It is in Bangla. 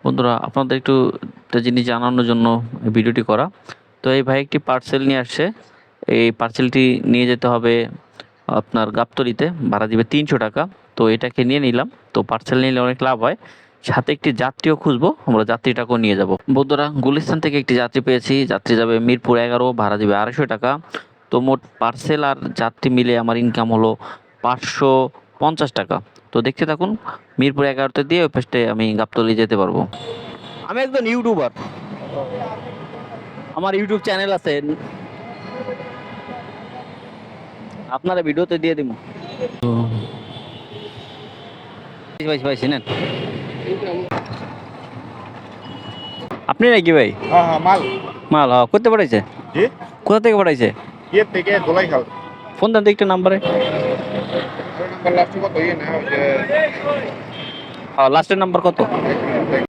বন্ধুরা, আপনাদের একটু একটা জিনিস জানানোর জন্য এই ভিডিওটি করা। তো এই ভাই একটি পার্সেল নিয়ে আসছে। এই পার্সেলটি নিয়ে যেতে হবে আপনার গাবতলীতে, ভাড়া দিবে ৩০০ টাকা। তো এটাকে নিয়ে নিলাম। তো পার্সেল নিলে অনেক লাভ হয়, সাথে একটি যাত্রীও খুঁজবো, আমরা যাত্রীটাকেও নিয়ে যাব। বন্ধুরা, গুলিস্তান থেকে একটি যাত্রী পেয়েছি, যাত্রী যাবে মিরপুর 11, ভাড়া দিবে 250 টাকা। তো মোট পার্সেল আর যাত্রী মিলে আমার ইনকাম হলো 550 টাকা। তো দেখতে থাকুন, মিরপুর 11তে দিয়ে ওই পাশে আমি গাবতলী যেতে পারবো। আমি একজন ইউটিউবার, আমার ইউটিউব চ্যানেল আছে, আপনারা ভিডিওতে দিয়ে দিব। ভাই ভাই চিনেন আপনি নাকি ভাই? হ্যাঁ হ্যাঁ মাল মাল, হ্যাঁ, করতে পাঠাইছে? জি কোথা থেকে পাঠাইছে? ইয়ে থেকে দোলাই খাল ফোন দেন তো একটা নাম্বারে। নাম্বার লাস্ট কত ইয়ে না ওই যে হ্যাঁ, লাস্টের নাম্বার কত? এক মিনিট